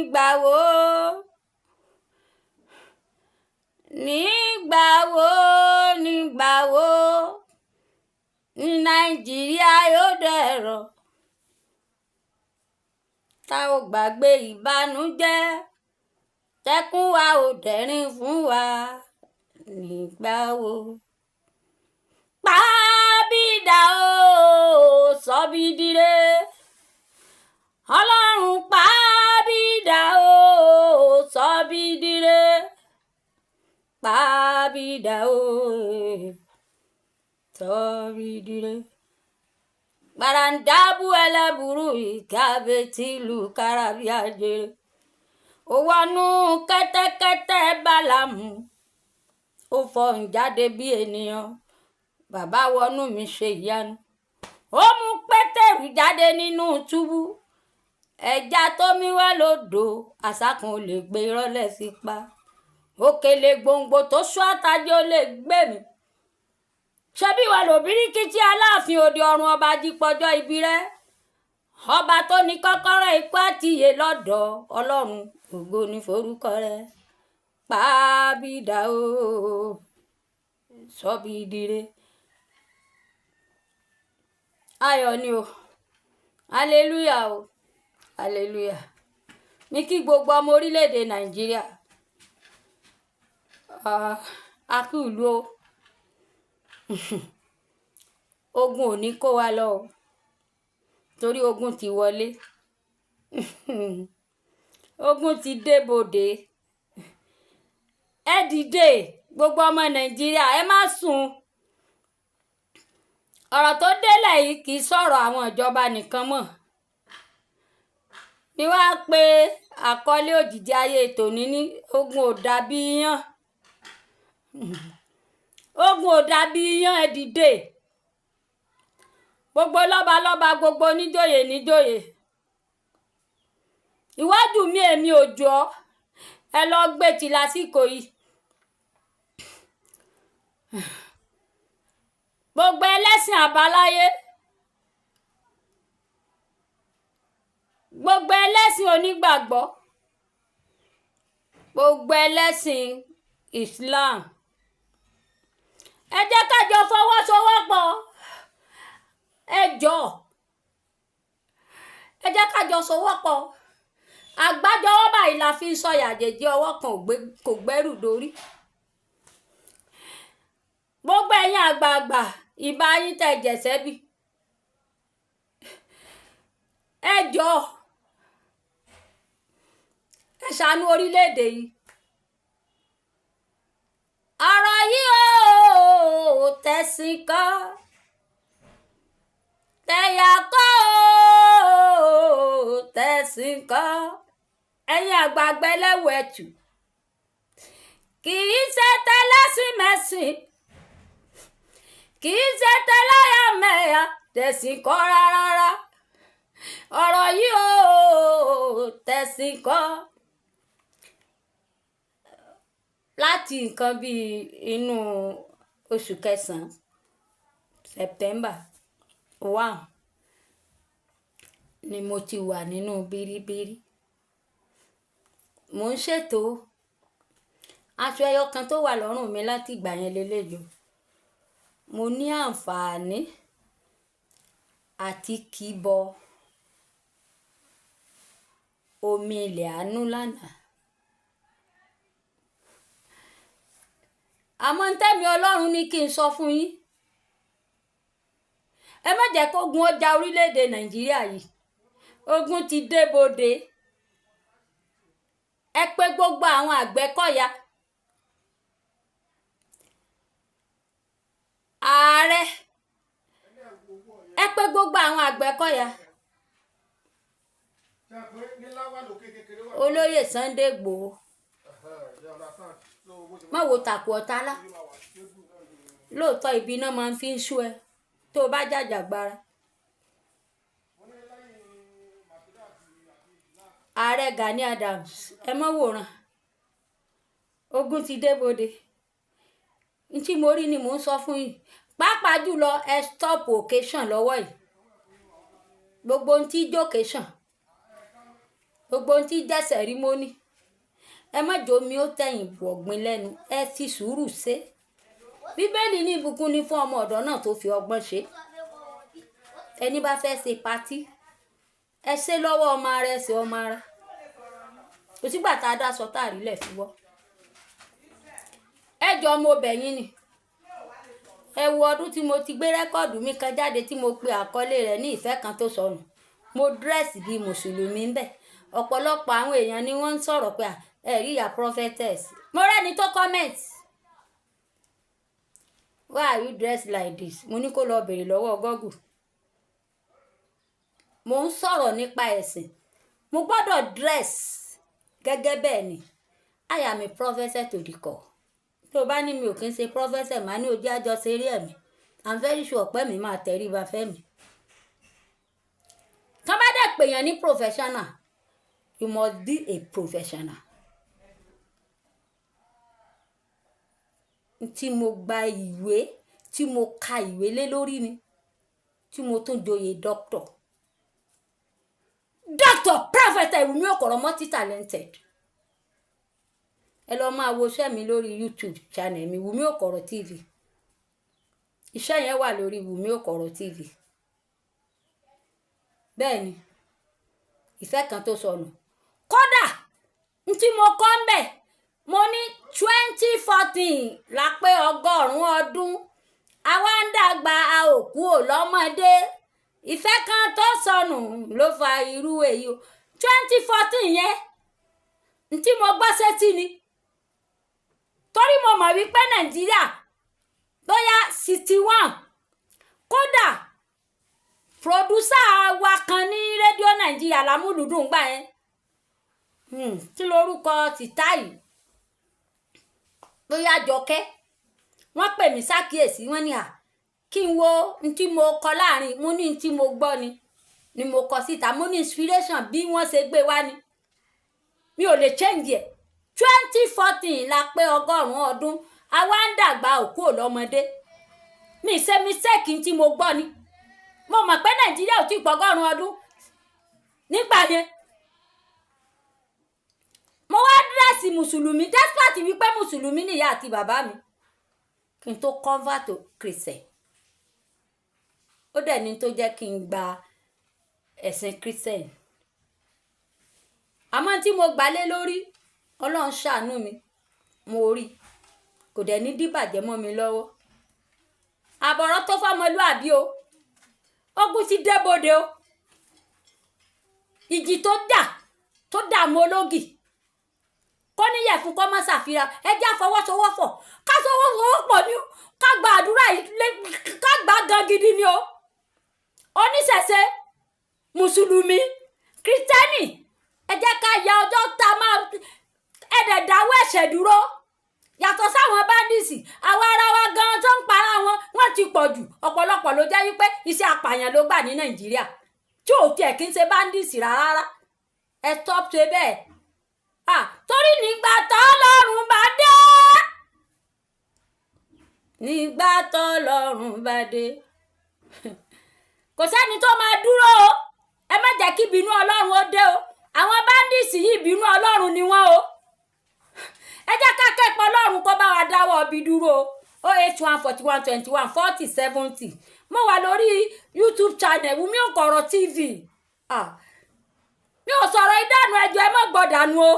nígbà wo nígbà wo nígbà wo ní Nàìjíríà yóò dẹ̀rọ̀ tá ò gbàgbé ìbànújẹ́ tẹ́kún wa ò dẹ̀rín fún wa nígbà wo. Pàbídà o sọ́bídìrẹ Ọlọ́run pàbídà o sọ́bídìrẹ pàbídà o sọ́bídìrẹ gbarandabu ẹlẹ́bùrú ìkàbẹ̀ tìlú kárabíàjẹrẹ ó wọnú kẹ́tẹ́kẹ́tẹ́ bálámù ó fọhùn jáde bí ènìyàn bàbá wọnú mi ṣe ìyanu ó mú Pétérù jáde nínú túbú ẹja tó mí wá lódò àsákùn ò lè gbé irọ́lẹ̀ sí pa òkèlè gbòǹgbò tó ṣú àtàjẹ́ ò lè gbé mi ṣebí wà lóbìríkìtì Aláàfin òde ọ̀run ọba jípọjọ́ ibi rẹ ọba tó ní kọ́kọ́rọ́ ikú àti ìyè lọ́dọ̀ Ọlọ́run ògo ní forúkọ rẹ pàbídà o sọ́bídìrẹ ayọ̀ ni o hallelujah o hallelujah ní kí gbogbo ọmọ orílẹ̀-èdè Nàìjíríà a kú ìlú o ogun ò ní kó wa lọ o torí ogun ti wọlé ogun ti débodè ẹ dìde gbogbo ọmọ Nàìjíríà ẹ má sùn ọ̀rọ̀ tó délẹ̀ yìí kì í sọ̀rọ̀ àwọn ìjọba nìkan mọ́ mi wá pé àkọlé òjìji ayé tòní ní ogun ò dàbí iyán ogun ò dàbí iyán ẹ dìde gbogbo lọ́balọ́ba gbogbo níjòyè níjòyè iwájú mi èmi ò jọ ẹ lọ gbé ti lásìkò yìí gbogbo ẹlẹ́sìn àbáláyé gbogbo ẹlẹ́sìn onígbàgbọ́ gbogbo ẹlẹ́sìn Islam ẹ jẹ́ ká jọ fọwọ́sowọ́pọ̀ ẹ jọ̀ọ́ ẹ jẹ́ ká jọ sowọ́pọ̀ àgbájọwọ́ báyìí la fi ń sọ̀yà àjèjì ọwọ́ kan kò gbẹ́rù dórí gbogbo ẹ̀yin àgbààgbà ìbá yín tẹ̀ jẹ̀sẹ́ bí ẹ jọ̀ọ́ ẹ ṣàánú orílẹ̀-èdè yìí ọ̀rọ̀ yìí ó tẹ̀sìn kọ́ tẹ̀yà kọ́ ó tẹ̀sìn kọ́ ẹ̀yin àgbààgbà ẹlẹ́wọ̀ ẹ̀tù kì í ṣe tẹlẹ́sìn mẹ́sìn kì í ṣe tẹlẹ́yàmẹ̀yà tẹ̀sìn kọ́ rárá ọ̀rọ̀ yìí ó tẹ̀sìn kọ́ láti nǹkan bíi inú oṣù kẹsàn-án September 1 ni mo ti wà nínú bíríbírí mo ń ṣètò aṣọ ẹyọ kan tó wà lọ́rùn mi láti ìgbà yẹn lélẹ́yìí mo ní àǹfààní àti kíbọ omi ilẹ̀ àánú lánàá àmọ́ ntẹ́mi Ọlọ́run ní kí n sọ fún yín ẹ má jẹ́ kógun ó ja orílẹ̀-èdè Nàìjíríà yìí ogun ti débodè ẹ pé gbogbo àwọn Àgbẹ̀kọ̀yà ààrẹ ẹ pé gbogbo àwọn Àgbẹ̀kọ̀yà olóyè Sunday Igboho má wo tàkù ọ̀tá lá lóòótọ́ ibi náà máa ń fi ń ṣú ẹ tó bá jàjàgbara ààrẹ Gani Adams ẹ mọ́ wòran ogun ti débodè ntí mo rí ni mò ń sọ fún yín pàápàá jùlọ ẹ stop occasion lọ́wọ́ yìí gbogbo ntí jókèsàn gbogbo ohun tí jẹ́ sẹ̀rímónì ẹ má jẹ́ omi ó tẹ̀yìn bù ọ̀gbìn lẹ́nu, ẹ fi sùúrù ṣe. Bíbélì ní ìbùkún ni fún ọmọ ọ̀dọ́ náà tó fi ọgbọ́n ṣe. Ẹni bá fẹ́ ṣe patí ẹ ṣe lọ́wọ́ ọmọ ara ẹ ṣe ọmọ ara. Kò sígbà tá a dá sọ tá a rí lẹ̀ fi wọ́. Ẹ jọ mo bẹ̀ yín ni. Ẹ wo ọdún tí mo ti gbé rẹ́kọ̀dù mi kan jáde tí mo pe àkọlé rẹ̀ ní ìfẹ́ kan tó sọnù. Mo dírẹ́sì bíi mùsùlùmí ń bẹ̀. Ọ̀pọ̀lọpọ̀ àwọn èèyàn ni wọ́n ń sọ̀rọ̀ pé ẹ rí ìyá prophetess. Mo rẹ́ni tó comment. Why are you dressed like this? Mo ní kó lọ bèrè lọ́wọ́ Google. Mo ń sọ̀rọ̀ nípa ẹ̀sìn. Mo gbọ́dọ̀ dress gẹ́gẹ́ bẹ́ẹ̀ ni. I am a professor to the core. Tó bá ní mi ò kí ń ṣe professor màá ní ojú àjọ ṣe eré ẹ̀mí. I'm very sure pé mi máa tẹríba fẹ́ mi. Tán bá dẹ̀ pè yàn ní professional, you must be a professional. Tí mo gba ìwé, tí mo ka ìwé lé lórí ni, tí mo tún joyè doctor. Doctor Prophet Wumi Oko Oro multi-talented. Ẹ lọ máa wo iṣẹ́ mi lórí YouTube channel mi Wumi Oko Oro TV. Iṣẹ́ yẹn wà lórí Wumi Oko Oro TV. Bẹ́ẹ̀ ni, ìfẹ́ kan tó sọnù. Kódà ntí mo kọ́ ń bẹ̀, mo ní 2014 la pé 100 ọdún. Àwa ń dàgbà a ò kú ò lọ́mọdé. Ìfẹ́ kan tó sọnù ló fa irú èyí o. 2014 yẹn ntí mo gbọ́ sétí ni. Torí mo mọ̀ wípé Nàìjíríà bóyá 61. Kódà producer wa kan ní rédíò Nàìjíríà lámúlùdùn gbà yẹn. Tí lórúkọ tìta yìí. Bóyá Jọkẹ́. Wọ́n pè mí sákìyèsí wọ́n ní kí n wo ntí mo kọ láàrin, mo ní ntí mo gbọ́ ni mo kọ síta, mo ní inspiration bí wọ́n ṣe gbé wá ni. Mi ò lè change ẹ̀. 2014 la pé 100 ọdún. Àwa ń dàgbà òkú ò lọ́mọdé. Mi ṣe mistake ntí mo gbọ́ ni. Mo mọ̀ pé Nàìjíríà ò tí pọ̀ 100 ọdún nígbà yẹn. Mo wá dírẹ́sì mùsùlùmí despite wípé mùsùlùmí ni ìyá àti bàbá mi. Kí n tó convert to Christian. Ó dẹ̀ ní tó jẹ́ kí n gba ẹ̀sìn Christian. Àmọ́ tí mo gbà lé lórí, Ọlọ́run ṣàánú mi. Mo rí. Kò dẹ̀ ní díbàjẹ́ mọ́ mi lọ́wọ́. Àbọ̀rọ̀ tó fọ́mọlúàbí o. Ogun ti débodè o. Ìjì tó dààmú ológì. Kó níyẹ̀ fún kó má ṣàfihàn. Ẹ jẹ́ àfọwọ́sowọ́pọ̀. Ká sowọ́pọ̀ ni o. Ká gba àdúrà ká gbà gan gidi ni o. Oníṣẹ̀ṣe, Mùsùlùmí, Kristẹni, ẹ jẹ́ ká ya ọjọ́ tá máa ẹ̀dẹ̀ dáwọ́ ẹ̀ṣẹ̀ dúró. Yàtọ̀ sáwọn bandits, àwọn ará wa gan tó ń para wọn, wọ́n ti pọ̀ jù. Ọ̀pọ̀lọpọ̀ ló jẹ́ wípé iṣẹ́ apààyàn ló gbà ní Nàìjíríà. Tí ò tiẹ̀ kí ń ṣe bandits rárá. Ẹ stop ṣe bẹ́ẹ̀. Torí nígbà t'Ọlọ́run bá dé. Nígbà t'Ọlọ́run bá dé. Kò sẹ́ni tó máa dúró o. Ẹ má jẹ́ kí ìbínú Ọlọ́run ó dé o. Àwọn bandits yìí ìbínú Ọlọ́run ni wọ́n o. Ẹ jẹ́ ká kẹ́pọ̀ Ọlọ́run kó bá wa dáwọ́ bí dúró. 081 41 21 40 70. Mo wà lórí YouTube channel Wumi Oko Oro TV. Mi ò sọ̀rọ̀ ìdánù ẹjọ́ ẹ má gbọ́dànù o.